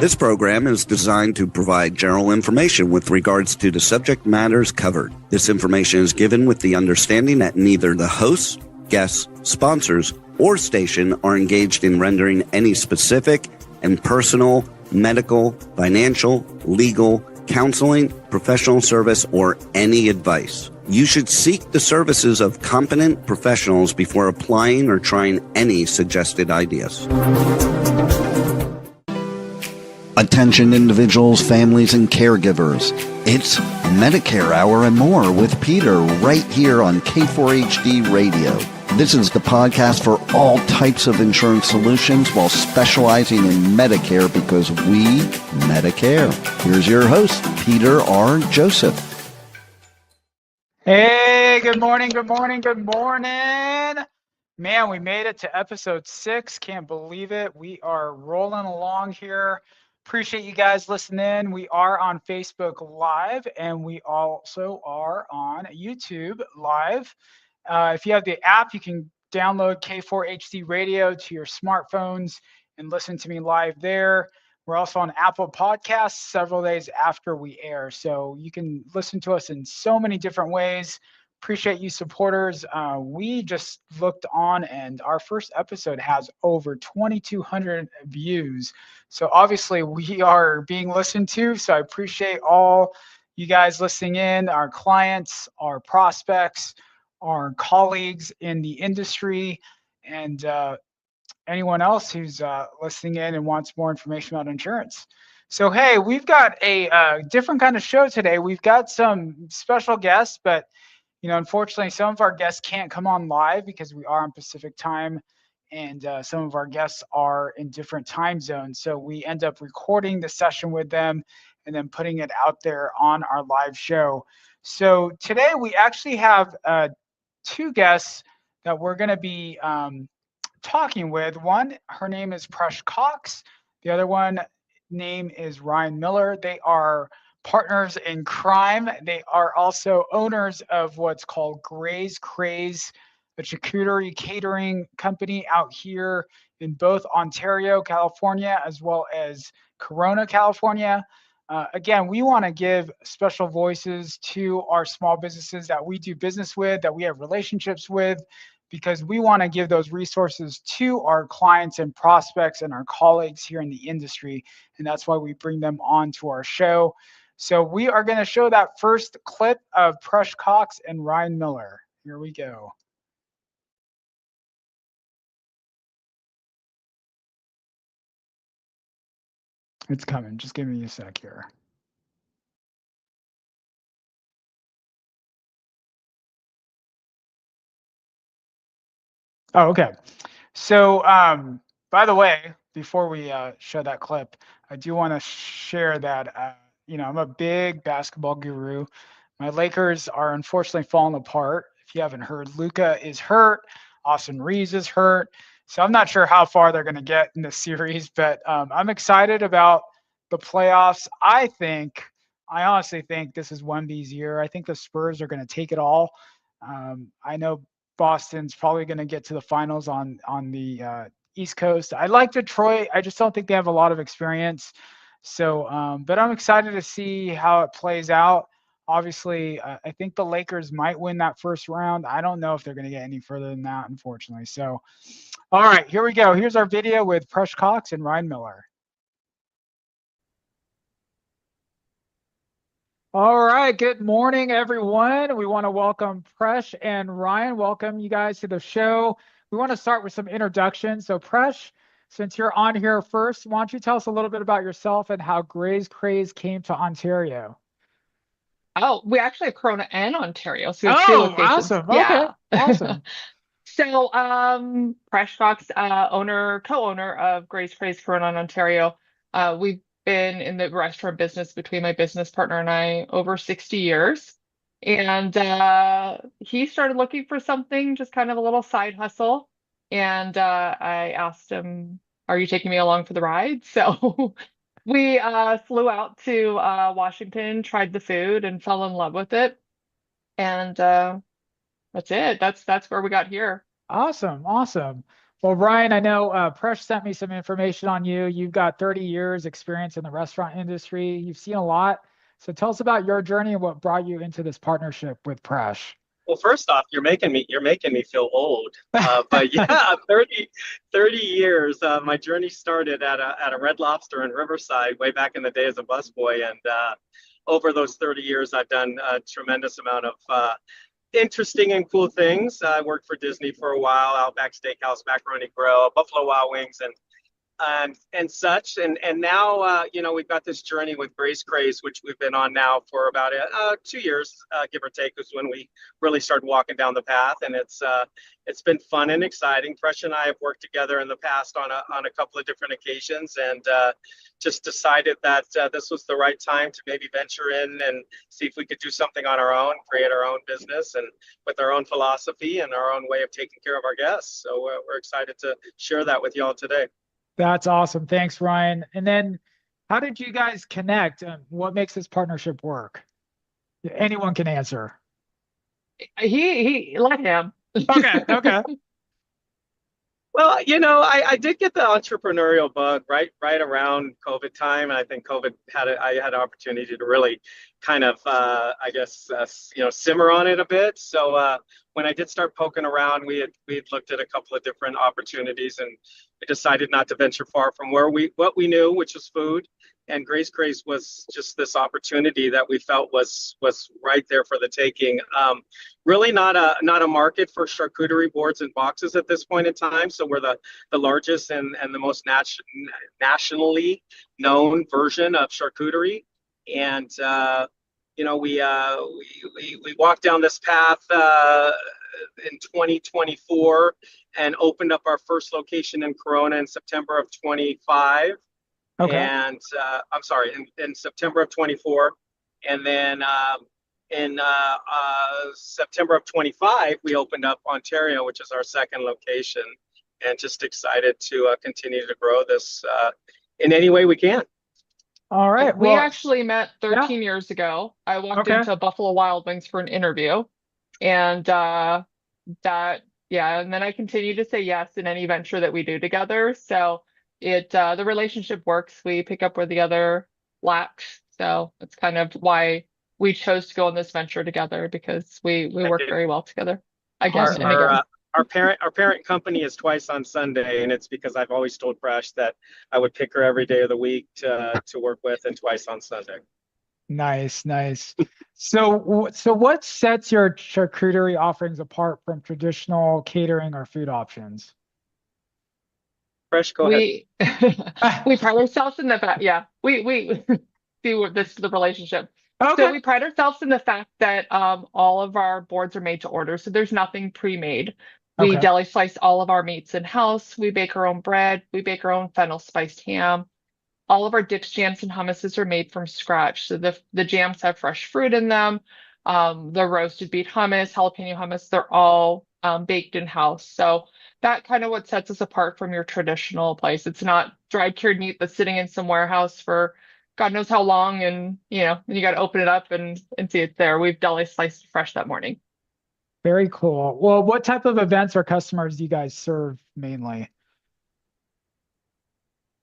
This program is designed to provide general information with regards to the subject matters covered. This information is given with the understanding that neither the hosts, guests, sponsors, or station are engaged in rendering any specific and personal, medical, financial, legal, counseling, professional service, or any advice. You should seek the services of competent professionals before applying or trying any suggested ideas. Attention individuals, families, and caregivers. It's MedicareHour and More with Peter right here on K4HD Radio. This is the podcast for all types of insurance solutions while specializing in Medicare because we Medicare. Here's your host, Peter R. Joseph. Hey, good morning, good morning, good morning. Man, we made it to episode 6. Can't believe it. We are rolling along here. Appreciate you guys listening. We are on Facebook Live, and we also are on YouTube Live. If you have the app, you can download K4HD Radio to your smartphones and listen to me live there. We're also on Apple Podcasts several days after we air, so you can listen to us in so many different ways. Appreciate you supporters. We just looked on, and our first episode has over 2,200 views. So obviously we are being listened to. So I appreciate all you guys listening in, our clients, our prospects, our colleagues in the industry, and anyone else who's listening in and wants more information about insurance. So, hey, we've got a different kind of show today. We've got some special guests, but unfortunately, some of our guests can't come on live because we are on Pacific time, and some of our guests are in different time zones. So we end up recording the session with them and then putting it out there on our live show. So today we actually have 2 guests that we're going to be talking with. One, her name is Presh Cox. The other one name is Ryan Miller. They are partners in crime. They are also owners of what's called Graze Craze, a charcuterie catering company out here in both Ontario, California, as well as Corona, California. Again, we want to give special voices to our small businesses that we do business with, that we have relationships with, because we want to give those resources to our clients and prospects and our colleagues here in the industry. And that's why we bring them on to our show. So we are going to show that first clip of Presh Cox and Ryan Miller. Here we go. It's coming. Just give me a sec here. Oh, okay. So, by the way, before we show that clip, I do want to share that, I'm a big basketball guru. My Lakers are unfortunately falling apart. If you haven't heard, Luka is hurt. Austin Reeves is hurt. So I'm not sure how far they're going to get in this series, but I'm excited about the playoffs. I honestly think this is Wemby's year. I think the Spurs are going to take it all. I know Boston's probably going to get to the finals on the East Coast. I like Detroit. I just don't think they have a lot of experience. So, but I'm excited to see how it plays out. Obviously, I think the Lakers might win that first round. I don't know if they're going to get any further than that, unfortunately. So, all right, here we go. Here's our video with Presh Cox and Ryan Miller. All right, good morning, everyone. We want to welcome Presh and Ryan. Welcome you guys to the show. We want to start with some introductions. So Presh, since you're on here first, why don't you tell us a little bit about yourself and how Graze Craze came to Ontario? Oh, we actually have Corona and Ontario, so we have 2 locations. Awesome. Yeah. Okay, awesome. So, Presh Cox, co-owner of Graze Craze Corona in Ontario. We've been in the restaurant business between my business partner and I over 60 years. And he started looking for something, just kind of a little side hustle. And I asked him, "Are you taking me along for the ride?" So we flew out to Washington, tried the food, and fell in love with it. And that's it. That's where we got here. Awesome. Well, Ryan, I know Presh sent me some information on you. You've got 30 years experience in the restaurant industry. You've seen a lot. So tell us about your journey and what brought you into this partnership with Presh. Well, first off, you're making me feel old. But yeah, 30 years. My journey started at a Red Lobster in Riverside way back in the day as a busboy, and over those 30 years, I've done a tremendous amount of interesting and cool things. I worked for Disney for a while, Outback Steakhouse, Macaroni Grill, Buffalo Wild Wings, and such. And now, we've got this journey with Graze Craze, which we've been on now for about 2 years, give or take, is when we really started walking down the path. And it's been fun and exciting. Presh and I have worked together in the past on a couple of different occasions, and just decided that this was the right time to maybe venture in and see if we could do something on our own, create our own business, and with our own philosophy and our own way of taking care of our guests. So we're excited to share that with y'all today. That's awesome. Thanks, Ryan. And then how did you guys connect? What makes this partnership work? Anyone can answer. He let him. Okay. Well, I did get the entrepreneurial bug right around COVID time, and I think I had an opportunity to really kind of simmer on it a bit. So when I did start poking around, we had looked at a couple of different opportunities, and we decided not to venture far from what we knew, which was food. And Graze Craze was just this opportunity that we felt was right there for the taking. Really not a market for charcuterie boards and boxes at this point in time. So we're the largest and the most nationally known version of charcuterie. And we walked down this path in 2024 and opened up our first location in Corona in September of 25. Okay. And I'm sorry, in September of 24. And then in September of 25, we opened up Ontario, which is our second location, and just excited to continue to grow this in any way we can. All right. We Well, actually met 13 years ago. I walked into Buffalo Wild Wings for an interview, and and then I continue to say yes in any venture that we do together. So the relationship works. We pick up where the other lacks. So that's kind of why we chose to go on this venture together, because we work very well together. Again and again. Our parent company is twice on Sunday, and it's because I've always told Presh that I would pick her every day of the week to work with, and twice on Sunday. Nice. So what sets your charcuterie offerings apart from traditional catering or food options? Presh, go ahead. We pride ourselves in the fact, we see what this is the relationship. Okay. So we pride ourselves in the fact that all of our boards are made to order, so there's nothing pre-made. We deli slice all of our meats in-house. We bake our own bread. We bake our own fennel spiced ham. All of our dips, jams, and hummuses are made from scratch. So the jams have fresh fruit in them. The roasted beet hummus, jalapeno hummus, they're all baked in-house. So that kind of what sets us apart from your traditional place. It's not dried cured meat that's sitting in some warehouse for God knows how long, and you got to open it up and see it's there. We've deli sliced fresh that morning. Very cool. Well, what type of events or customers do you guys serve mainly?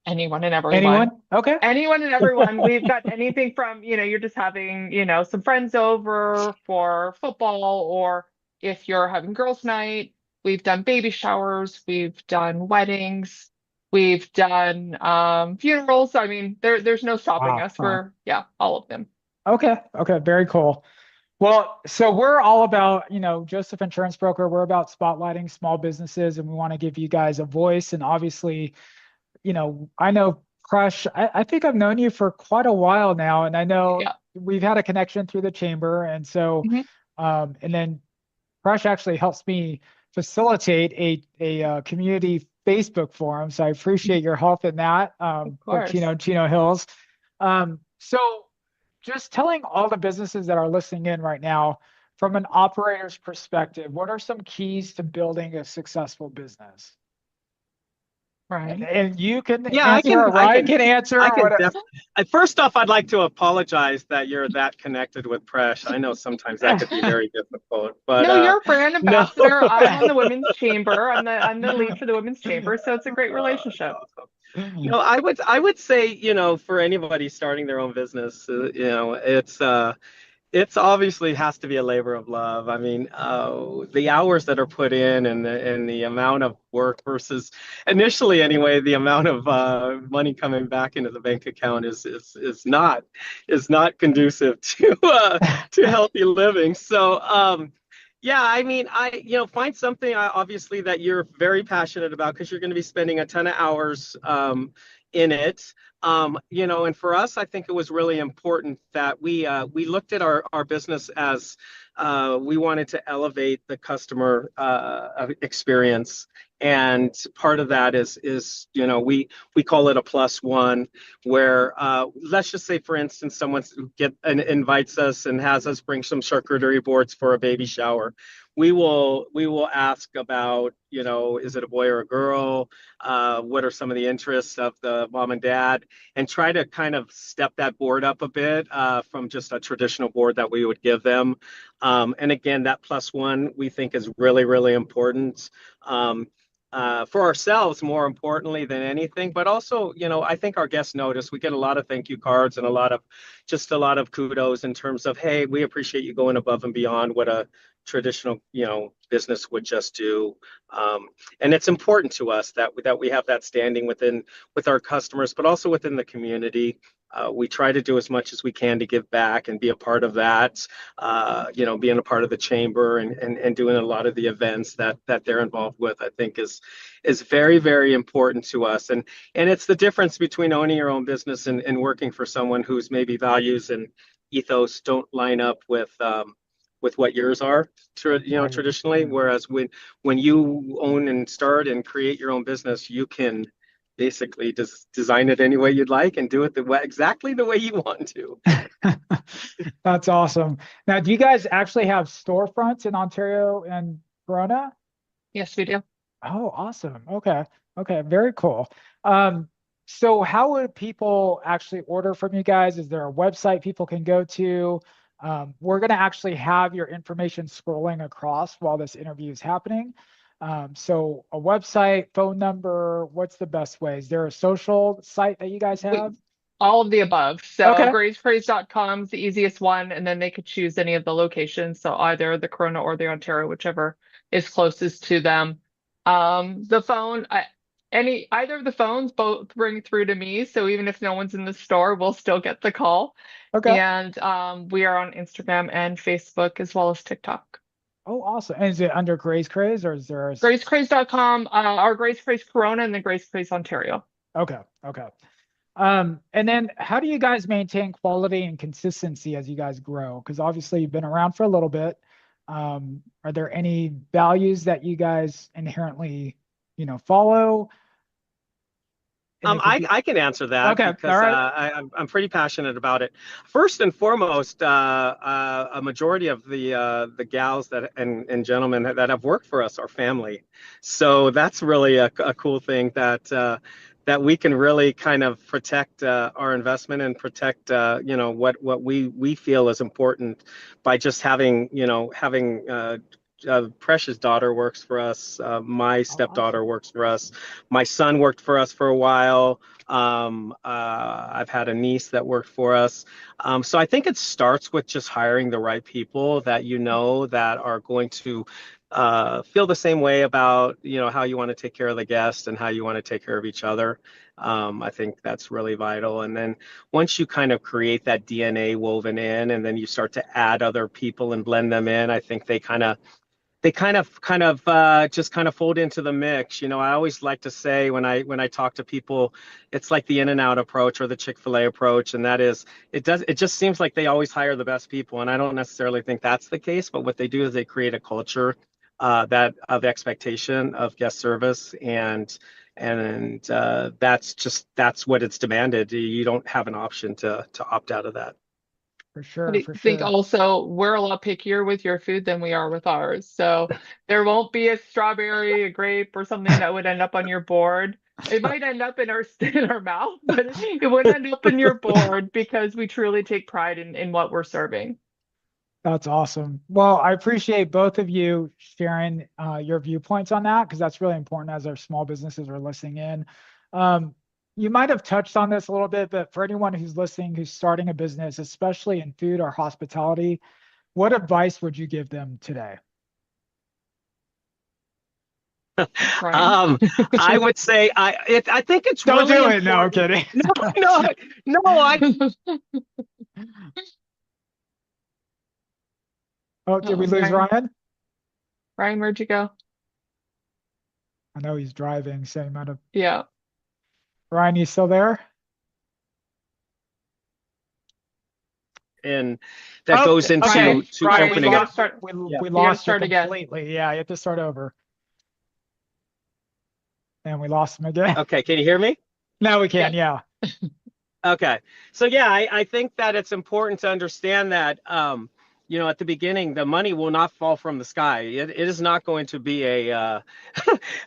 Anyone and everyone. Anyone? Okay. Anyone and everyone. We've got anything from, you're just having, some friends over for football, or if you're having girls' night. We've done baby showers. We've done weddings. We've done funerals. I mean, there's no stopping us for, all of them. Okay. Very cool. Well, so we're all about, Joseph Insurance Broker, we're about spotlighting small businesses, and we want to give you guys a voice. And obviously, I know Presh, I think I've known you for quite a while now, and I know we've had a connection through the chamber. And so, and then Presh actually helps me facilitate a community Facebook forum. So I appreciate your help in that, for Chino Hills. So just telling all the businesses that are listening in right now, from an operator's perspective, what are some keys to building a successful business? Right. And you can Yeah, answer, or Ryan can answer, I or can whatever. first off, I'd like to apologize that you're that connected with Presh. I know sometimes that could be very difficult, but No, you're a brand no. ambassador. I run the women's chamber. I'm the lead for the women's chamber, so it's a great relationship. No, I would say, for anybody starting their own business, it's obviously has to be a labor of love. I mean, the hours that are put in and the amount of work versus initially anyway, the amount of money coming back into the bank account is not conducive to healthy living. So yeah, I mean, find something obviously that you're very passionate about because you're going to be spending a ton of hours in it. And for us, I think it was really important that we looked at our business as we wanted to elevate the customer experience. And part of that is we call it a plus one, where let's just say, for instance, someone invites us and has us bring some charcuterie boards for a baby shower. We will ask about, is it a boy or a girl? What are some of the interests of the mom and dad? And try to kind of step that board up a bit from just a traditional board that we would give them. And again, that plus one we think is really, really important. For ourselves, more importantly than anything, but also, I think our guests notice we get a lot of thank you cards and a lot of kudos in terms of, hey, we appreciate you going above and beyond what a traditional, business would just do. And it's important to us that we have that standing with our customers, but also within the community. We try to do as much as we can to give back and be a part of that, being a part of the chamber and doing a lot of the events that they're involved with, I think is very, very important to us. And it's the difference between owning your own business and working for someone whose maybe values and ethos don't line up with what yours are, Right. traditionally. Whereas when you own and start and create your own business, you can basically just design it any way you'd like and do it exactly the way you want to. That's awesome. Now, do you guys actually have storefronts in Ontario and Corona? Yes, we do. Oh, awesome. Okay. Okay. Very cool. So how would people actually order from you guys? Is there a website people can go to? We're going to actually have your information scrolling across while this interview is happening. So a website, phone number, what's the best way? Is there a social site that you guys have? All of the above. So Okay. grazecraze.com is the easiest one, and then they could choose any of the locations. So either the Corona or the Ontario, whichever is closest to them. The phone, either of the phones both ring through to me. So even if no one's in the store, we'll still get the call. Okay. And we are on Instagram and Facebook as well as TikTok. Oh, awesome. And is it under Graze Craze, or is there a... Grazecraze.com, our Graze Craze Corona, and then Graze Craze Ontario. Okay. Okay. And then how do you guys maintain quality and consistency as you guys grow? Because obviously you've been around for a little bit. Are there any values that you guys inherently, follow? I can answer that. Okay. Because All right. I'm pretty passionate about it. First and foremost, a majority of the gals and gentlemen that have worked for us are family. So that's really a cool thing that we can really kind of protect our investment and protect what we feel is important by just having Presh's daughter works for us. My stepdaughter works for us. My son worked for us for a while. I've had a niece that worked for us. So I think it starts with just hiring the right people that that are going to feel the same way about how you want to take care of the guest and how you want to take care of each other. I think that's really vital. And then once you kind of create that DNA woven in, and then you start to add other people and blend them in, I think they kind of just kind of fold into the mix. I always like to say when I talk to people, it's like the In-N-Out approach or the Chick-fil-A approach, and that is it just seems like they always hire the best people, and I don't necessarily think that's the case. But what they do is they create a culture that of expectation of guest service, and that's what it's demanded. You don't have an option to opt out of that. For sure. I For think sure. also we're a lot pickier with your food than we are with ours. So there won't be a strawberry, a grape, or something that would end up on your board. It might end up in our mouth, but it wouldn't end up in your board because we truly take pride in what we're serving. That's awesome. Well, I appreciate both of you sharing your viewpoints on that, because that's really important as our small businesses are listening in. You might have touched on this a little bit, but for anyone who's listening, who's starting a business, especially in food or hospitality, what advice would you give them today? I would say I think it's Don't really do it. No, I'm important. kidding. No, I Oh, did we lose Ryan? Ryan, where'd you go? I know he's driving, so he might have. Yeah. Ryan, you still there? and that goes into Ryan, opening up. We lost you completely. Again. Yeah, you have to start over. And we lost him again. Okay, can you hear me? Now we can, yeah. Okay. So yeah, I think that it's important to understand that at the beginning, the money will not fall from the sky. It is not going to be a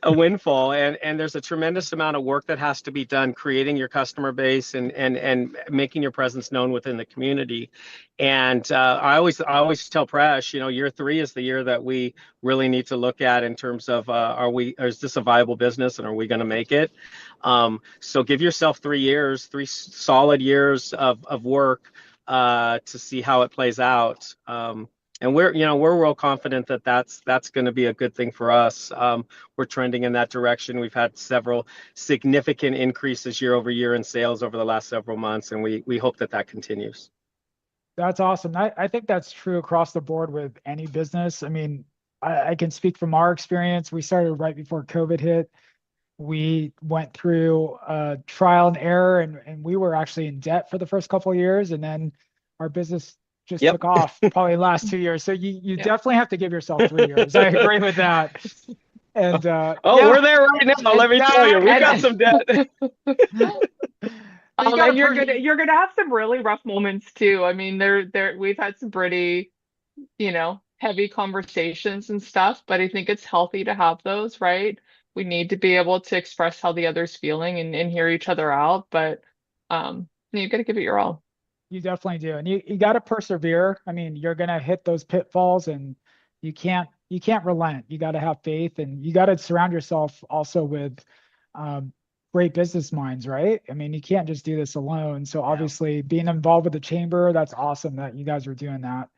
windfall, and there's a tremendous amount of work that has to be done creating your customer base and making your presence known within the community. And I always tell Presh, year 3 is the year that we really need to look at in terms of is this a viable business, and are we going to make it? So give yourself 3 years, 3 solid years of work to see how it plays out. And we're real confident that that's going to be a good thing for us. We're trending in that direction. We've had several significant increases year over year in sales over the last several months, and we hope that continues. That's awesome. I think that's true across the board with any business. I mean, I can speak from our experience. We started right before COVID hit. We went through trial and error, and we were actually in debt for the first couple of years, and then our business just took off probably the last 2 years. So you definitely have to give yourself 3 years. I agree with that. And we're there right now. Let me tell you, we've got some debt. And you're gonna have some really rough moments too. I mean, we've had some pretty, heavy conversations and stuff, but I think it's healthy to have those, right? We need to be able to express how the other's feeling and hear each other out, but you got to give it your all. You definitely do, and you got to persevere. I mean, you're gonna hit those pitfalls, and you can't relent. You got to have faith, and you got to surround yourself also with great business minds, right? I mean, you can't just do this alone. So obviously, being involved with the chamber, that's awesome that you guys are doing that.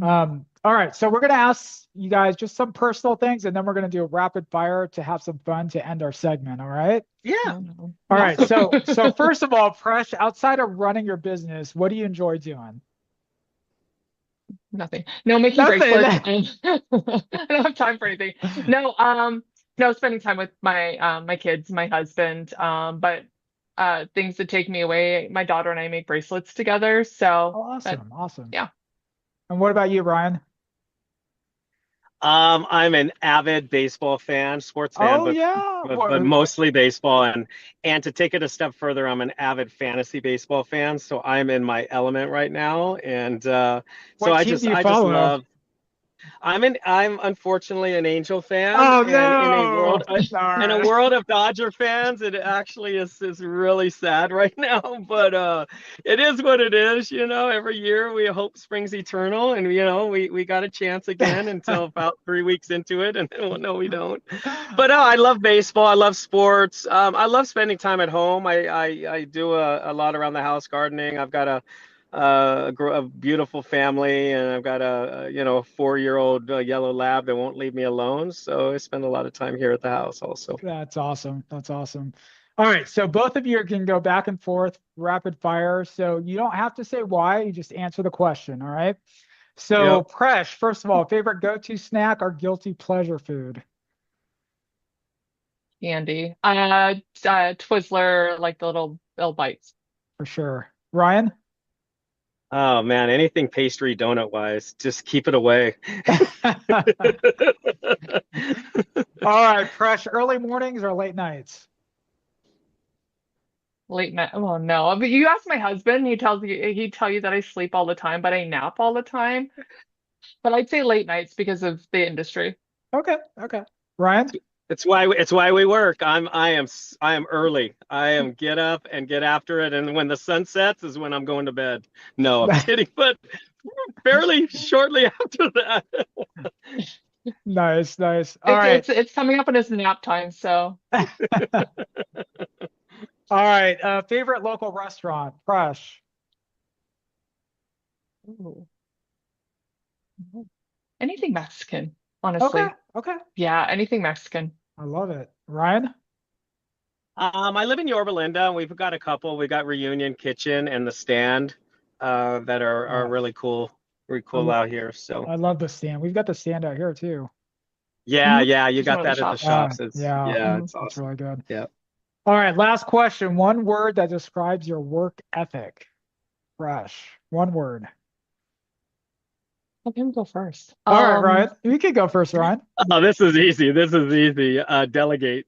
All right, so we're going to ask you guys just some personal things, and then we're going to do a rapid fire to have some fun to end our segment. All right? Yeah. All right. So first of all, Presh, outside of running your business, what do you enjoy doing? Nothing. No, making bracelets. I don't have time for anything. No, spending time with my kids, my husband. But things that take me away, my daughter and I make bracelets together. So awesome. Yeah. And what about you, Ryan? I'm an avid baseball fan, sports fan, but mostly baseball. And to take it a step further, I'm an avid fantasy baseball fan. So I'm in my element right now. And so I just love. I'm unfortunately an Angel fan. Oh, and no. In a world of Dodger fans, it actually is really sad right now. But it is what it is. Every year we hope springs eternal, and we got a chance again until about 3 weeks into it, and then no, we don't. But I love baseball. I love sports. I love spending time at home. I do a lot around the house gardening. I've got a beautiful family, and I've got a 4-year-old yellow lab that won't leave me alone. So I spend a lot of time here at the house also. That's awesome. All right. So both of you can go back and forth, rapid fire. So you don't have to say why, you just answer the question. All right. So Presh, first of all, favorite go-to snack or guilty pleasure food? Candy. Twizzler, like the little bites. For sure. Ryan? Oh man, anything pastry donut wise, just keep it away. All right, Presh, early mornings or late nights? Late night. Oh no. But you ask my husband, he'd tell you that I sleep all the time, but I nap all the time. But I'd say late nights because of the industry. Okay. Ryan? It's why we work. I am early. I am get up and get after it. And when the sun sets is when I'm going to bed. No, I'm kidding, but fairly shortly after that. Nice. All right. It's coming up on his nap time, so. All right. Favorite local restaurant, Presh. Ooh. Anything Mexican, honestly. Okay. Yeah, anything Mexican. I love it. Ryan? I live in Yorba Linda. We've got a couple. We got Reunion Kitchen and the Stand that are really cool out here. So I love the Stand. We've got the Stand out here too. yeah, you Just one got of the that at the shops. shops. Yeah, It's awesome. it's really good. Yeah. All right, last question. One word that describes your work ethic. Fresh. One word. Let him go first. All right, Ryan. You can go first, Ryan. Oh, this is easy. Delegate.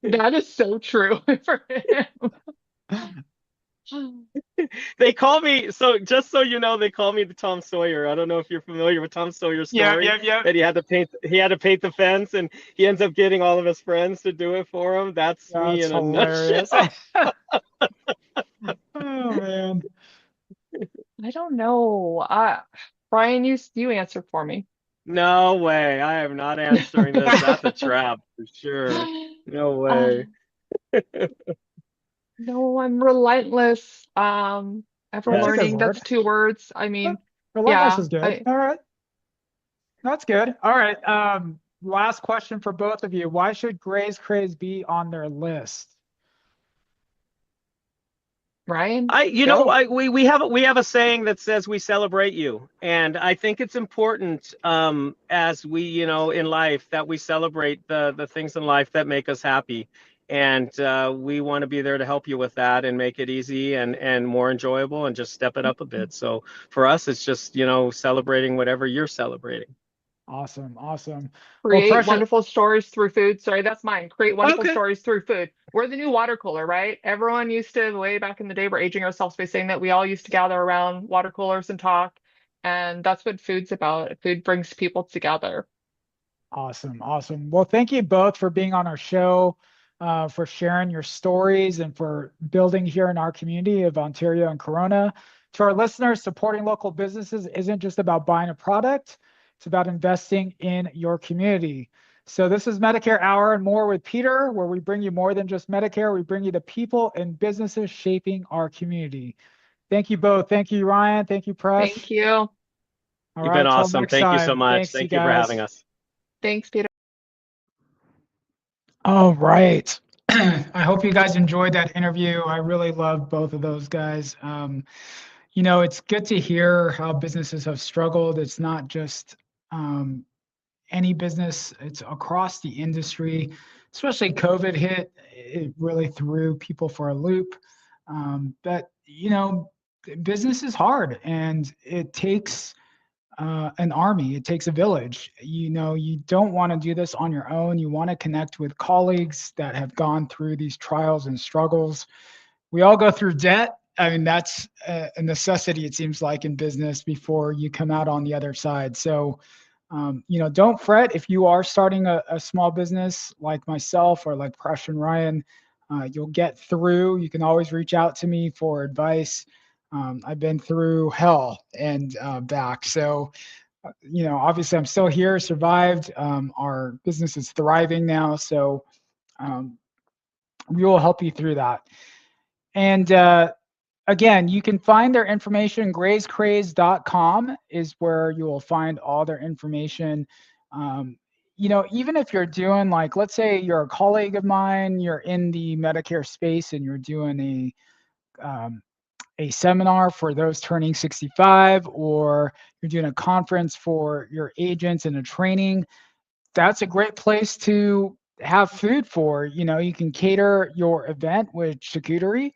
That is so true for him. They call me, so just so you know, they call me the Tom Sawyer. I don't know if you're familiar with Tom Sawyer's story. Yeah. That he had to paint the fence, and he ends up getting all of his friends to do it for him. That's me in hilarious. a nutshell. Oh man. I don't know. Brian, you answer for me. No way. I am not answering this. That's a trap for sure. No way. No, I'm relentless. Ever learning. That's 2 words. I mean, relentless is good. All right. That's good. All right. Last question for both of you. Why should Graze Craze be on their list? Ryan? We have a saying that says we celebrate you. And I think it's important as we, in life that we celebrate the things in life that make us happy. And we want to be there to help you with that and make it easy and more enjoyable and just step it up a bit. So for us, it's just, celebrating whatever you're celebrating. Awesome. Create wonderful stories through food. Sorry, that's mine. Create wonderful stories through food. We're the new water cooler, right? Everyone used to, way back in the day, we're aging ourselves by saying that we all used to gather around water coolers and talk. And that's what food's about. Food brings people together. Awesome. Well, thank you both for being on our show, for sharing your stories and for building here in our community of Ontario and Corona. To our listeners, supporting local businesses isn't just about buying a product. It's about investing in your community. So this is Medicare Hour and More with Peter, where we bring you more than just Medicare. We bring you the people and businesses shaping our community. Thank you both. Thank you, Ryan. Thank you, Presh. Thank you. You've been awesome. Thank you so much. Thank you for having us. Thanks, Peter. All right. I hope you guys enjoyed that interview. I really love both of those guys. It's good to hear how businesses have struggled. It's not just any business, it's across the industry. Especially COVID hit, it really threw people for a loop. But business is hard, and it takes an army. It takes a village. You don't want to do this on your own. You want to connect with colleagues that have gone through these trials and struggles. We all go through debt. I mean, that's a necessity, it seems like, in business before you come out on the other side. So, don't fret if you are starting a small business like myself or like Presh and Ryan. You'll get through. You can always reach out to me for advice. I've been through hell and back. So, obviously I'm still here, survived. Our business is thriving now. So we will help you through that. And again, you can find their information. GrazeCraze.com is where you will find all their information. Even if you're doing, like, let's say you're a colleague of mine, you're in the Medicare space and you're doing a seminar for those turning 65, or you're doing a conference for your agents and a training, that's a great place to have food for. You can cater your event with charcuterie.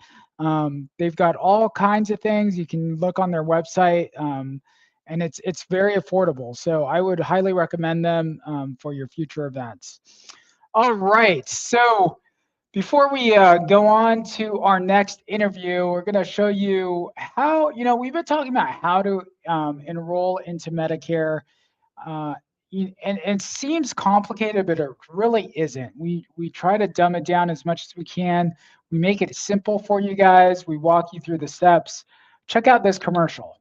They've got all kinds of things. You can look on their website, and it's very affordable. So I would highly recommend them for your future events. All right. So before we go on to our next interview, we're going to show you how, we've been talking about how to enroll into Medicare and it seems complicated, but it really isn't. We try to dumb it down as much as we can. We make it simple for you guys. We walk you through the steps. Check out this commercial.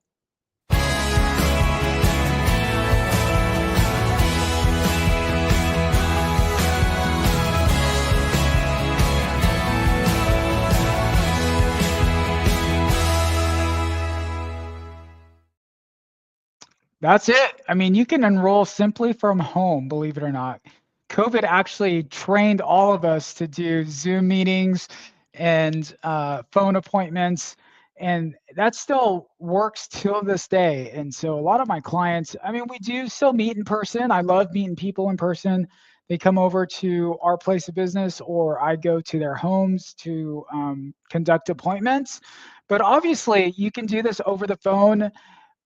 That's it. I mean, you can enroll simply from home, believe it or not. COVID actually trained all of us to do Zoom meetings and phone appointments, and that still works till this day. And so a lot of my clients, I mean, we do still meet in person. I love meeting people in person. They come over to our place of business, or I go to their homes to conduct appointments. But obviously, you can do this over the phone.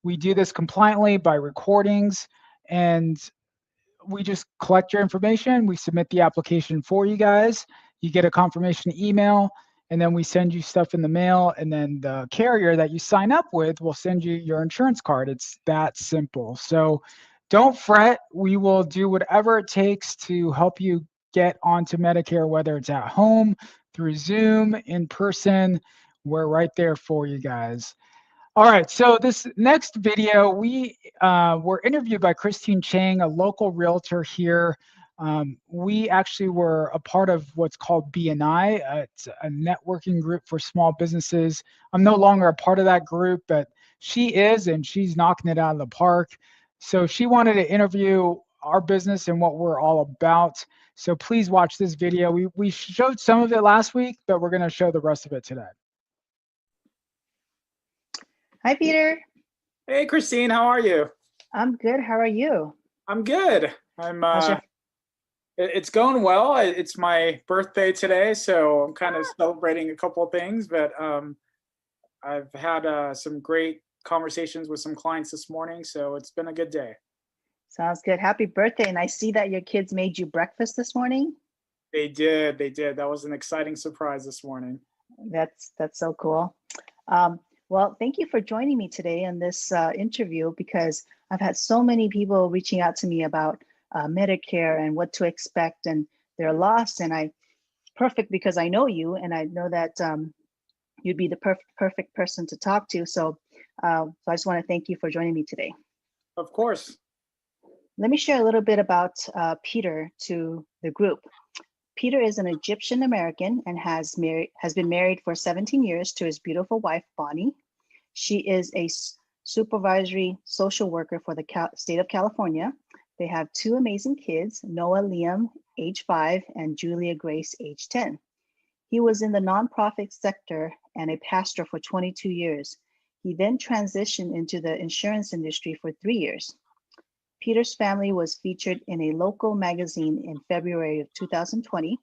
We do this compliantly by recordings, and we just collect your information. We submit the application for you guys. You get a confirmation email, and then we send you stuff in the mail. And then the carrier that you sign up with will send you your insurance card. It's that simple. So don't fret. We will do whatever it takes to help you get onto Medicare, whether it's at home, through Zoom, in person. We're right there for you guys. All right, so this next video, we were interviewed by Christine Cheng, a local realtor here. We actually were a part of what's called BNI. It's a networking group for small businesses. I'm no longer a part of that group, but she is, and she's knocking it out of the park. So she wanted to interview our business and what we're all about. So please watch this video. We showed some of it last week, but we're going to show the rest of it today. Hi, Peter. Hey, Christine, how are you? I'm good. How are you? I'm good. It's going well. It's my birthday today, so I'm kind of celebrating a couple of things, but I've had some great conversations with some clients this morning, so it's been a good day. Sounds good. Happy birthday. And I see that your kids made you breakfast this morning. They did. That was an exciting surprise this morning. That's so cool. Well, thank you for joining me today in this interview, because I've had so many people reaching out to me about Medicare and what to expect, and they're lost. And perfect, because I know you, and I know that you'd be the perfect person to talk to. So I just want to thank you for joining me today. Of course. Let me share a little bit about Peter to the group. Peter is an Egyptian American and has been married for 17 years to his beautiful wife, Bonnie. She is a supervisory social worker for the state of California. They have two amazing kids, Noah Liam, age 5, and Julia Grace, age 10. He was in the nonprofit sector and a pastor for 22 years. He then transitioned into the insurance industry for 3 years. Peter's family was featured in a local magazine in February of 2020,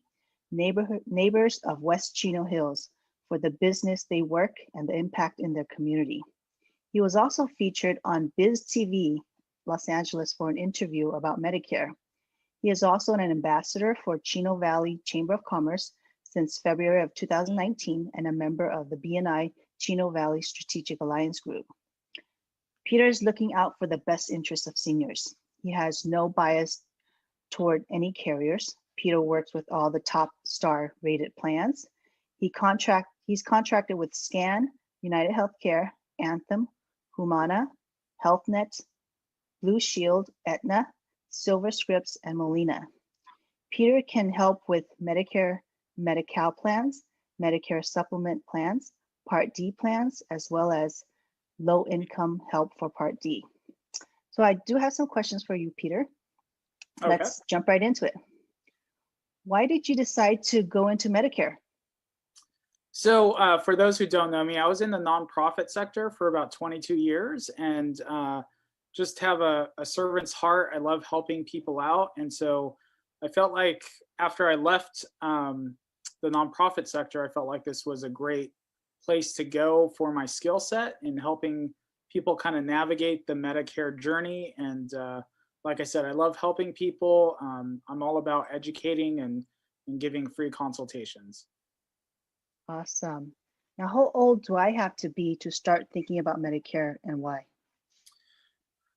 Neighbors of West Chino Hills, for the business they work and the impact in their community. He was also featured on Biz TV, Los Angeles, for an interview about Medicare. He is also an ambassador for Chino Valley Chamber of Commerce since February of 2019 and a member of the BNI Chino Valley Strategic Alliance Group. Peter is looking out for the best interests of seniors. He has no bias toward any carriers. Peter works with all the top star rated plans. He's contracted with SCAN, United Healthcare, Anthem, Humana, HealthNet, Blue Shield, Aetna, Silver Scripts, and Molina. Peter can help with Medicare Medi-Cal plans, Medicare supplement plans, Part D plans, as well as low income help for Part D. So I do have some questions for you, Peter. Okay. Let's jump right into it. Why did you decide to go into Medicare? So for those who don't know me, I was in the nonprofit sector for about 22 years and just have a servant's heart. I love helping people out. And so I felt like after I left the nonprofit sector, I felt like this was a great place to go for my skill set in helping people kind of navigate the Medicare journey. And like I said, I love helping people. I'm all about educating and giving free consultations. Awesome. Now, how old do I have to be to start thinking about Medicare, and why?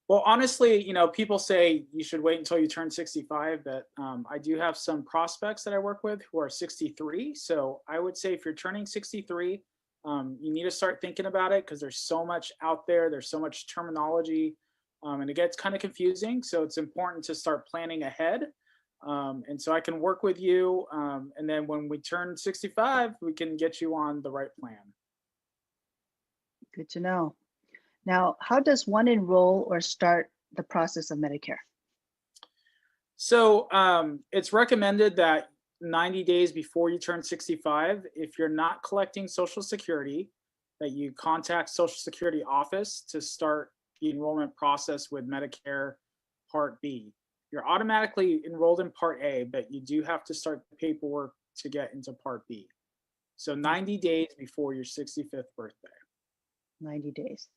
Well, honestly, people say you should wait until you turn 65, but I do have some prospects that I work with who are 63. So I would say if you're turning 63, you need to start thinking about it because there's so much out there. There's so much terminology, and it gets kind of confusing. So it's important to start planning ahead. And so I can work with you. And then when we turn 65, we can get you on the right plan. Good to know. Now, how does one enroll or start the process of Medicare? So it's recommended that 90 days before you turn 65, if you're not collecting Social Security, that you contact Social Security office to start the enrollment process with Medicare Part B. You're automatically enrolled in Part A, but you do have to start the paperwork to get into Part B. So 90 days before your 65th birthday. 90 days.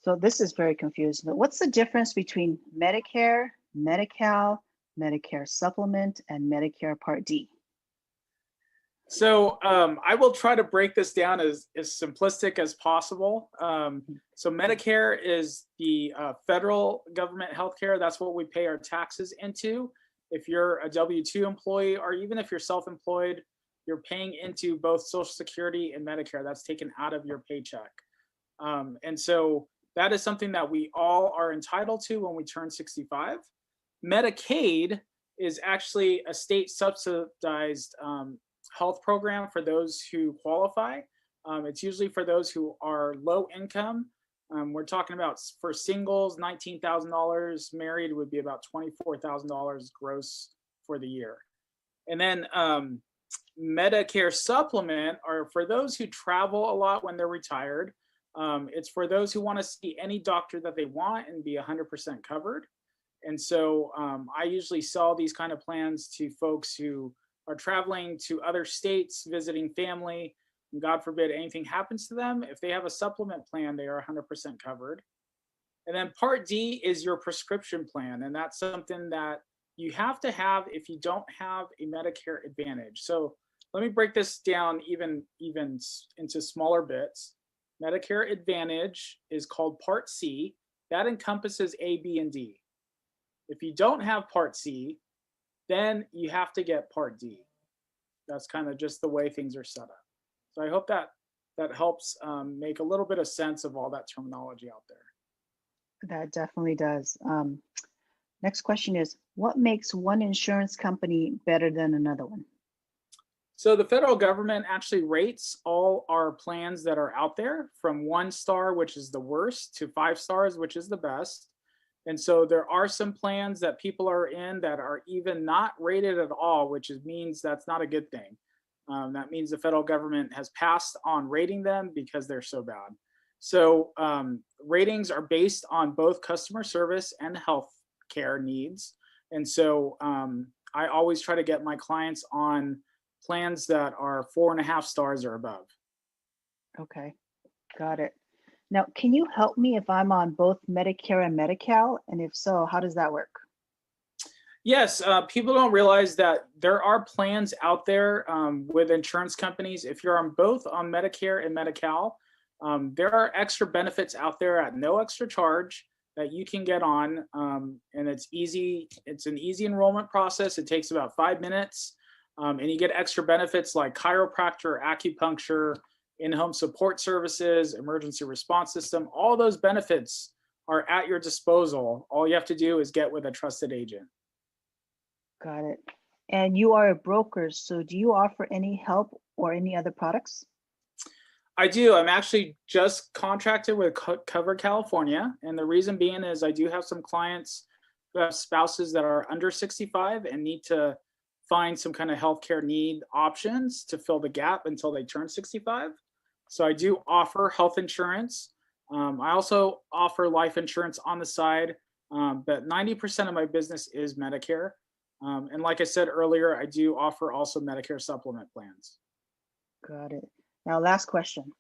So this is very confusing. But what's the difference between Medicare, Medi-Cal, Medicare Supplement, and Medicare Part D? So I will try to break this down as simplistic as possible. So Medicare is the federal government healthcare. That's what we pay our taxes into. If you're a W-2 employee, or even if you're self-employed, you're paying into both Social Security and Medicare. That's taken out of your paycheck. And so that is something that we all are entitled to when we turn 65. Medicaid is actually a state subsidized health program for those who qualify. It's usually for those who are low income. We're talking about for singles, $19,000. Married would be about $24,000 gross for the year. And then Medicare Supplement are for those who travel a lot when they're retired. It's for those who want to see any doctor that they want and be 100% covered. And so I usually sell these kind of plans to folks who are traveling to other states, visiting family, and God forbid anything happens to them. If they have a supplement plan, they are 100% covered. And then Part D is your prescription plan. And that's something that you have to have if you don't have a Medicare Advantage. So let me break this down even into smaller bits. Medicare Advantage is called Part C. That encompasses A, B, and D. If you don't have Part C, then you have to get Part D. That's kind of just the way things are set up. So I hope that helps make a little bit of sense of all that terminology out there. That definitely does. Next question is, what makes one insurance company better than another one? So the federal government actually rates all our plans that are out there from 1 star, which is the worst, to 5 stars, which is the best. And so there are some plans that people are in that are even not rated at all, which means that's not a good thing. That means the federal government has passed on rating them because they're so bad. So ratings are based on both customer service and health care needs. And so I always try to get my clients on plans that are 4.5 stars or above. Okay, got it. Now, can you help me if I'm on both Medicare and Medi-Cal? And if so, how does that work? Yes, people don't realize that there are plans out there with insurance companies. If you're on both on Medicare and Medi-Cal, there are extra benefits out there at no extra charge that you can get on. And it's easy. It's an easy enrollment process. It takes about 5 minutes. And you get extra benefits like chiropractor, acupuncture, in-home support services, emergency response system. All those benefits are at your disposal. All you have to do is get with a trusted agent. Got it. And you are a broker, so do you offer any help or any other products? I do. I'm actually just contracted with Cover California. And the reason being is I do have some clients who have spouses that are under 65 and need to find some kind of healthcare need options to fill the gap until they turn 65. So I do offer health insurance. I also offer life insurance on the side, but 90% of my business is Medicare. And like I said earlier, I do offer also Medicare supplement plans. Got it. Now, last question.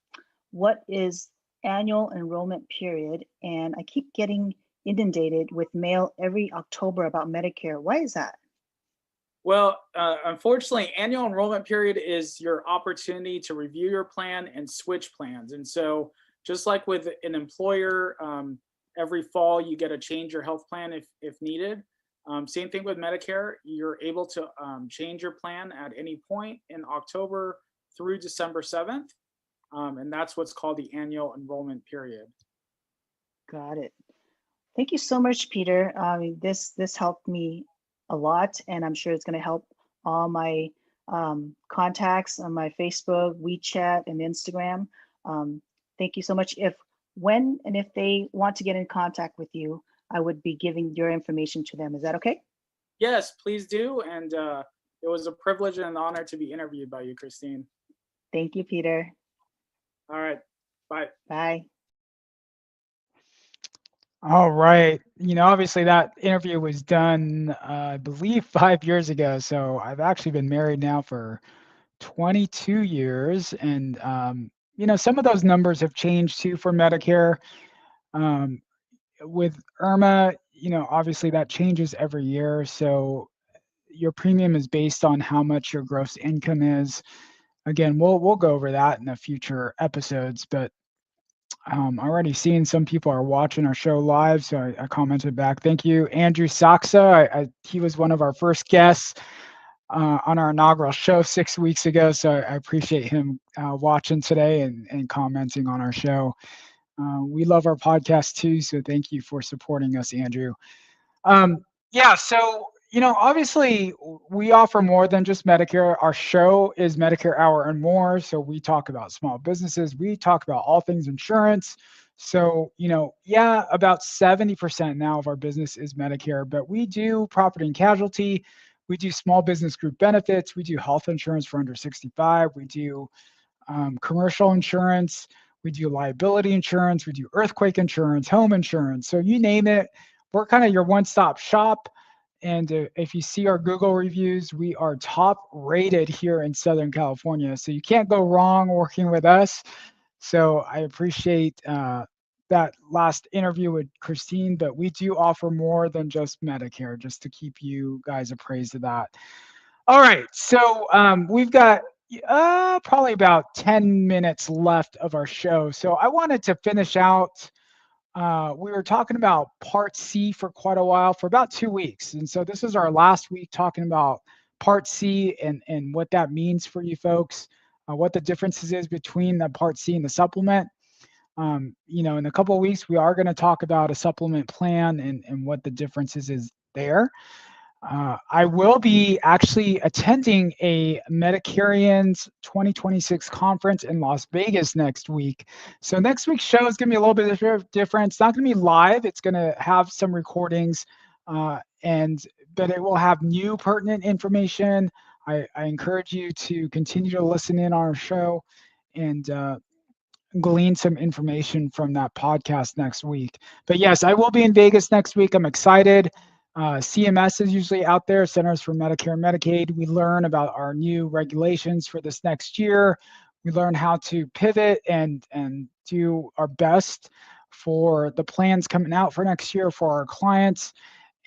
What is annual enrollment period? And I keep getting inundated with mail every October about Medicare. Why is that? Well, unfortunately, annual enrollment period is your opportunity to review your plan and switch plans. And so just like with an employer, Every fall, you get to change your health plan if needed. Same thing with Medicare. You're able to change your plan at any point in October through December 7th. And that's what's called the annual enrollment period. Got it. Thank you so much, Peter. This helped me a lot, and I'm sure it's going to help all my contacts on my Facebook, WeChat, and Instagram. Thank you so much. If they want to get in contact with you, I would be giving your information to them. Is that okay? Yes, please do. And it was a privilege and an honor to be interviewed by you, Christine. Thank you, Peter. All right. Bye. Bye. All right. Obviously that interview was done, I believe 5 years ago. So I've actually been married now for 22 years. And, some of those numbers have changed too for Medicare. With IRMA, obviously that changes every year. So your premium is based on how much your gross income is. Again, we'll go over that in the future episodes, but already seeing some people are watching our show live, so I commented back. Thank you, Andrew Saxa. He was one of our first guests on our inaugural show 6 weeks ago, so I appreciate him watching today and commenting on our show. We love our podcast too, so thank you for supporting us, Andrew. Yeah, so obviously we offer more than just Medicare. Our show is MedicareHour and More. So we talk about small businesses. We talk about all things insurance. So, about 70% now of our business is Medicare, but we do property and casualty. We do small business group benefits. We do health insurance for under 65. We do commercial insurance. We do liability insurance. We do earthquake insurance, home insurance. So you name it, we're kind of your one-stop shop. And if you see our Google reviews, we are top rated here in Southern California. So you can't go wrong working with us. So I appreciate that last interview with Christine, but we do offer more than just Medicare, just to keep you guys appraised of that. All right. So we've got probably about 10 minutes left of our show. So I wanted to finish out. We were talking about Part C for quite a while, for about 2 weeks. And so this is our last week talking about Part C and what that means for you folks, what the differences is between the Part C and the supplement. In a couple of weeks, we are going to talk about a supplement plan and what the differences is there. I will be actually attending a Medicarians 2026 conference in Las Vegas next week. So next week's show is going to be a little bit different. It's not going to be live. It's going to have some recordings, but it will have new pertinent information. I encourage you to continue to listen in on our show and glean some information from that podcast next week. But yes, I will be in Vegas next week. I'm excited. CMS is usually out there, Centers for Medicare and Medicaid. We learn about our new regulations for this next year. We learn how to pivot and do our best for the plans coming out for next year for our clients.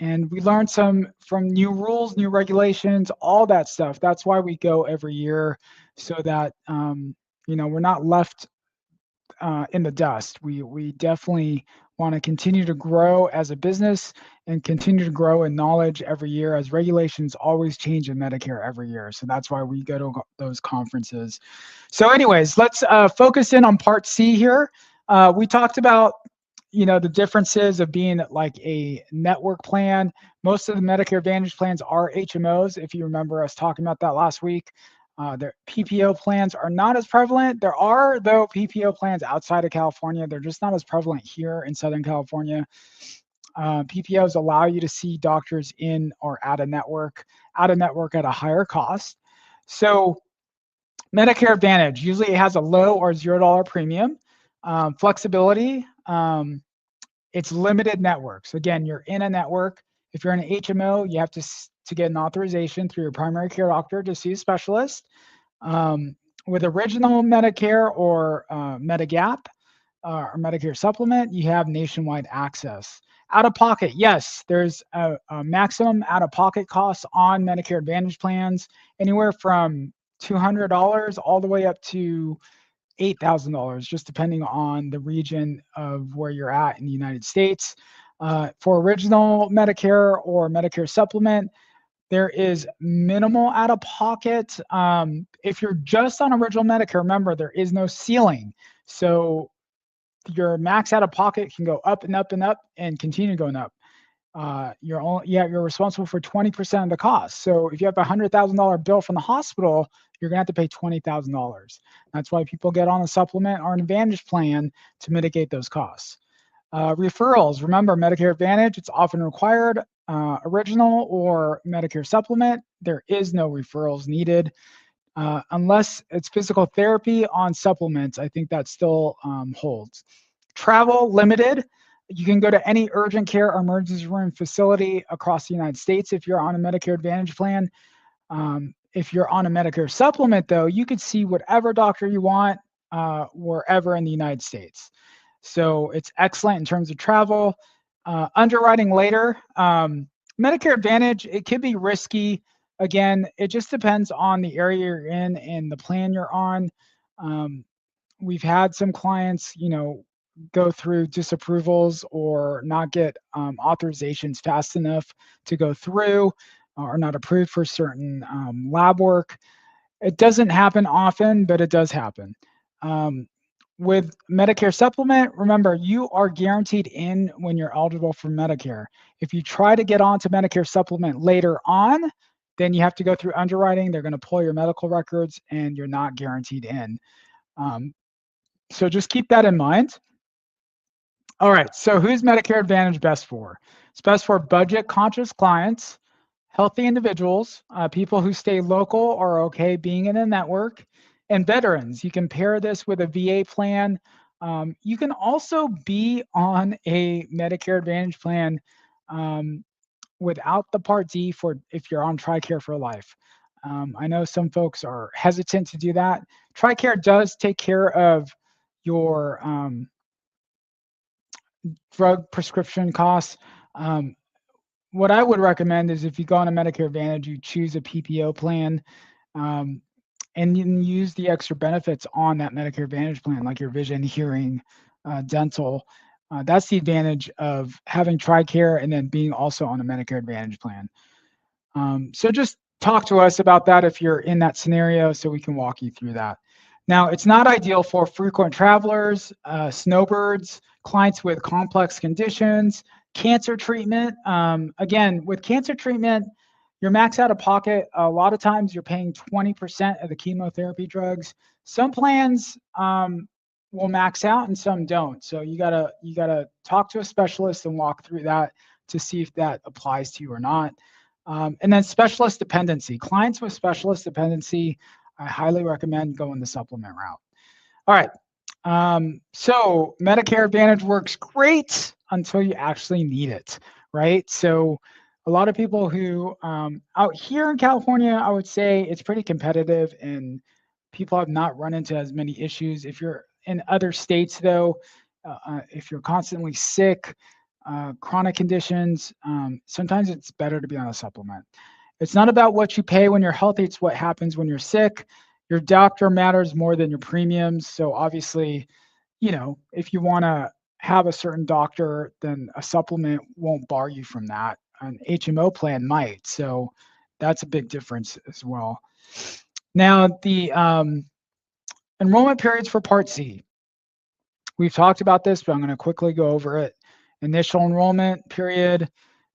And we learn some from new rules, new regulations, all that stuff. That's why we go every year, so that we're not left in the dust. We definitely want to continue to grow as a business and continue to grow in knowledge every year, as regulations always change in Medicare every year. So that's why we go to those conferences. So anyways, let's focus in on Part C here. We talked about the differences of being like a network plan. Most of the Medicare Advantage plans are HMOs, if you remember us talking about that last week. The PPO plans are not as prevalent. There are, though, PPO plans outside of California. They're just not as prevalent here in Southern California. PPOs allow you to see doctors in or out of network at a higher cost. So Medicare Advantage usually has a low or $0 premium. Flexibility, it's limited networks. Again, you're in a network. If you're in an HMO, you have to get an authorization through your primary care doctor to see a specialist. With original Medicare or Medigap or Medicare Supplement, you have nationwide access. Out of pocket, yes, there's a maximum out of pocket costs on Medicare Advantage plans, anywhere from $200 all the way up to $8,000, just depending on the region of where you're at in the United States. For original Medicare or Medicare supplement, there is minimal out of pocket. If you're just on original Medicare, remember, there is no ceiling. So your max out of pocket can go up and up and up and continue going up. You're responsible for 20% of the cost. So if you have a $100,000 bill from the hospital, you're gonna have to pay $20,000. That's why people get on a supplement or an Advantage plan to mitigate those costs. Referrals, remember Medicare Advantage, it's often required. Original or Medicare supplement, there is no referrals needed. Unless it's physical therapy on supplements, I think that still holds. Travel limited. You can go to any urgent care or emergency room facility across the United States if you're on a Medicare Advantage plan. If you're on a Medicare supplement, though, you could see whatever doctor you want wherever in the United States. So it's excellent in terms of travel. Underwriting later. Medicare Advantage, it can be risky. Again, it just depends on the area you're in and the plan you're on. We've had some clients, go through disapprovals or not get authorizations fast enough to go through or not approved for certain lab work. It doesn't happen often, but it does happen. With Medicare supplement, remember, you are guaranteed in when you're eligible for Medicare. If you try to get onto Medicare supplement later on, then you have to go through underwriting. They're going to pull your medical records and you're not guaranteed in. So just keep that in mind. All right, so who's Medicare Advantage best for? It's best for budget-conscious clients, healthy individuals, people who stay local or are okay being in a network, and veterans. You can pair this with a VA plan. You can also be on a Medicare Advantage plan without the Part D if you're on TRICARE for life. I know some folks are hesitant to do that. TRICARE does take care of your drug prescription costs. What I would recommend is if you go on a Medicare Advantage, you choose a PPO plan and you can use the extra benefits on that Medicare Advantage plan, like your vision, hearing, dental. That's the advantage of having TRICARE and then being also on a Medicare Advantage plan. So just talk to us about that if you're in that scenario so we can walk you through that. Now, it's not ideal for frequent travelers, snowbirds, clients with complex conditions, cancer treatment. Again, with cancer treatment, your max out of pocket, a lot of times you're paying 20% of the chemotherapy drugs. Some plans will max out and some don't. So you gotta talk to a specialist and walk through that to see if that applies to you or not. And then specialist dependency. Clients with specialist dependency, I highly recommend going the supplement route. All right. So Medicare Advantage works great until you actually need it, right? So a lot of people who out here in California, I would say it's pretty competitive and people have not run into as many issues. If you're in other states though, if you're constantly sick, chronic conditions, sometimes it's better to be on a supplement. It's not about what you pay when you're healthy, it's what happens when you're sick. Your doctor matters more than your premiums. So obviously, if you want to have a certain doctor, then a supplement won't bar you from that. An HMO plan might. So that's a big difference as well. Now, the enrollment periods for Part C. We've talked about this, but I'm going to quickly go over it. Initial enrollment period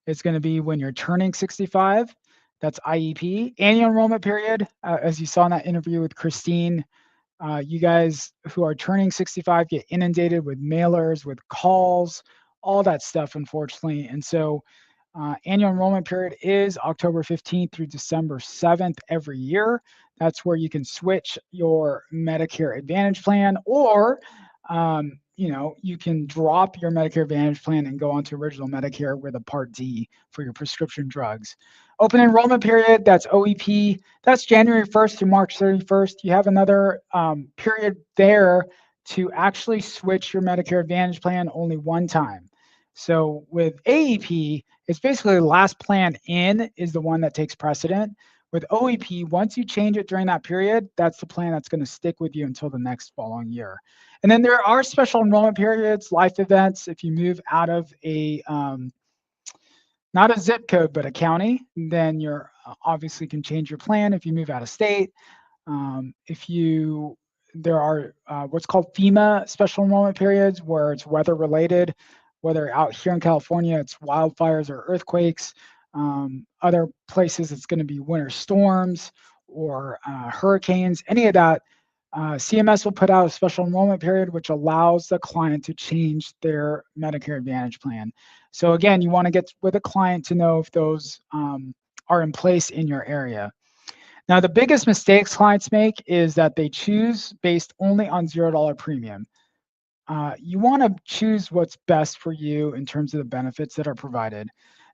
is going to be when you're turning 65. That's IEP. Annual enrollment period, as you saw in that interview with Christine, you guys who are turning 65 get inundated with mailers, with calls, all that stuff, unfortunately. And so annual enrollment period is October 15th through December 7th every year. That's where you can switch your Medicare Advantage plan, or you can drop your Medicare Advantage plan and go on to original Medicare with a Part D for your prescription drugs. Open enrollment period, that's OEP. That's January 1st through March 31st. You have another period there to actually switch your Medicare Advantage plan only one time. So with AEP, it's basically the last plan in is the one that takes precedent. With OEP, once you change it during that period, that's the plan that's going to stick with you until the next following year. And then there are special enrollment periods, life events. If you move out of a, not a zip code, but a county, then you're obviously can change your plan. If you move out of state, there are what's called FEMA special enrollment periods where it's weather related, whether out here in California, it's wildfires or earthquakes. Other places, it's going to be winter storms or hurricanes, any of that. CMS will put out a special enrollment period, which allows the client to change their Medicare Advantage plan. So again, you want to get with a client to know if those are in place in your area. Now, the biggest mistakes clients make is that they choose based only on $0 premium. You want to choose what's best for you in terms of the benefits that are provided.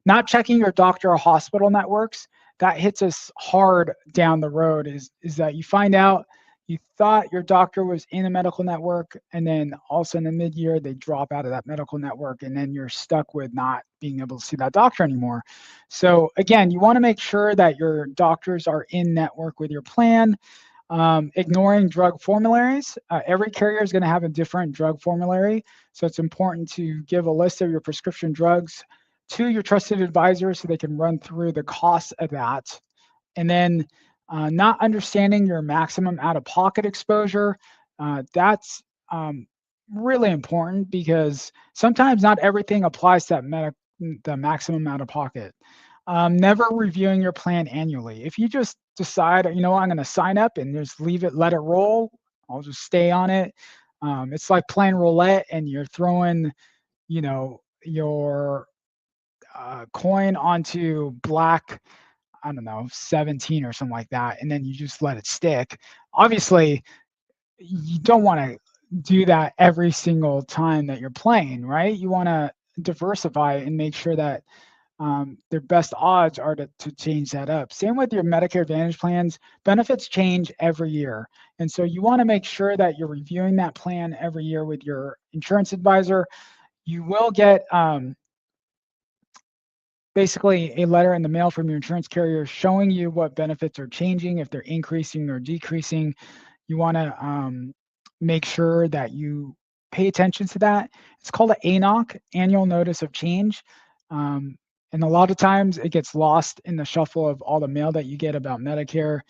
Not checking your doctor or hospital networks, that hits us hard down the road is that you find out you thought your doctor was in a medical network, and then also in the mid-year, they drop out of that medical network, and then you're stuck with not being able to see that doctor anymore. So again, you want to make sure that your doctors are in network with your plan. Ignoring drug formularies. Every carrier is going to have a different drug formulary. So it's important to give a list of your prescription drugs to your trusted advisor so they can run through the costs of that. And then not understanding your maximum out-of-pocket exposure. That's really important because sometimes not everything applies to the maximum out-of-pocket. Never reviewing your plan annually. If you just decide, I'm going to sign up and just leave it, let it roll, I'll just stay on it. It's like playing roulette and you're throwing, your coin onto black, 17 or something like that, and then you just let it stick. Obviously, you don't want to do that every single time that you're playing, right? You want to diversify and make sure that their best odds are to change that up. Same with your Medicare Advantage plans. Benefits change every year. And so you want to make sure that you're reviewing that plan every year with your insurance advisor. You will get basically a letter in the mail from your insurance carrier showing you what benefits are changing, if they're increasing or decreasing. You want to make sure that you pay attention to that. It's called an ANOC, Annual Notice of Change. And a lot of times it gets lost in the shuffle of all the mail that you get about Medicare,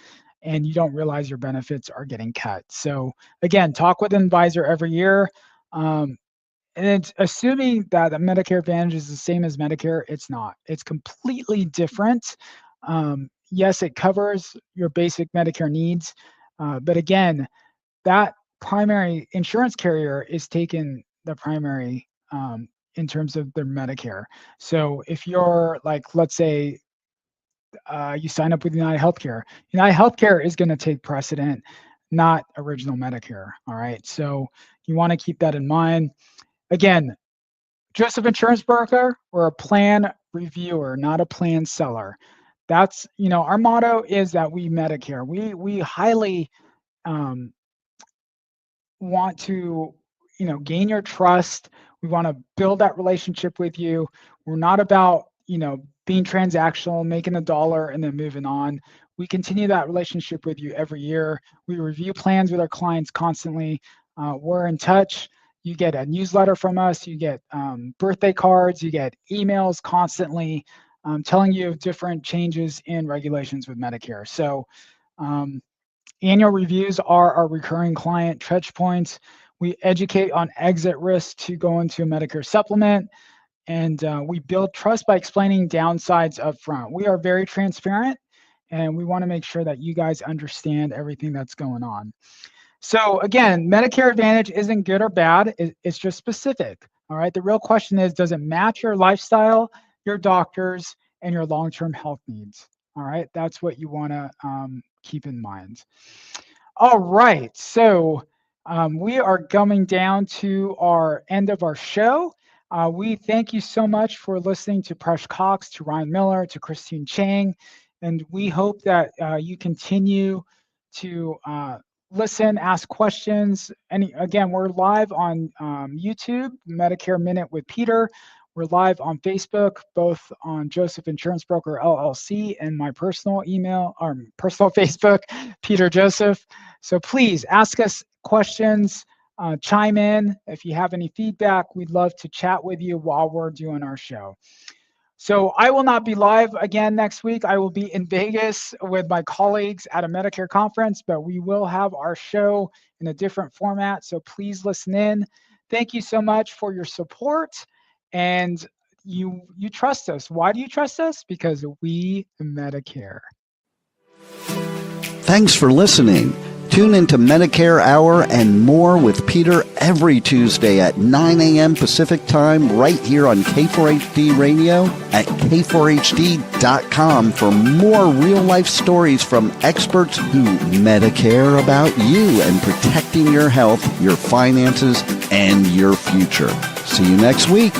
and you don't realize your benefits are getting cut. So again, talk with an advisor every year. And it's assuming that the Medicare Advantage is the same as Medicare. It's not. It's completely different. Yes, it covers your basic Medicare needs. But again, that primary insurance carrier is taking the primary in terms of their Medicare. So if you're like, let's say you sign up with United Healthcare, United Healthcare is going to take precedent, not original Medicare. All right. So you want to keep that in mind. Again, Joseph Insurance Broker, we're a plan reviewer, not a plan seller. That's, our motto is that we Medicare. We highly want to, gain your trust. We want to build that relationship with you. We're not about, being transactional, making a dollar and then moving on. We continue that relationship with you every year. We review plans with our clients constantly. We're in touch. You get a newsletter from us. You get birthday cards. You get emails constantly telling you of different changes in regulations with Medicare. So annual reviews are our recurring client touch points. We educate on exit risk to go into a Medicare supplement. And we build trust by explaining downsides up front. We are very transparent, and we want to make sure that you guys understand everything that's going on. So again, Medicare Advantage isn't good or bad. It's just specific. All right. The real question is, does it match your lifestyle, your doctors, and your long-term health needs? All right. That's what you want to keep in mind. All right. So we are coming down to our end of our show. We thank you so much for listening to Presh Cox, to Ryan Miller, to Christine Cheng, and we hope that you continue to listen, ask questions. And again, we're live on YouTube, Medicare Minute with Peter. We're live on Facebook, both on Joseph Insurance Broker LLC and my personal email, or personal Facebook, Peter Joseph. So please ask us questions, chime in. If you have any feedback, we'd love to chat with you while we're doing our show. So I will not be live again next week. I will be in Vegas with my colleagues at a Medicare conference, but we will have our show in a different format. So please listen in. Thank you so much for your support. And you trust us. Why do you trust us? Because we Medicare. Thanks for listening. Tune into Medicare Hour and More with Peter every Tuesday at 9 a.m. Pacific Time right here on K4HD Radio at K4HD.com for more real-life stories from experts who Medicare about you and protecting your health, your finances, and your future. See you next week.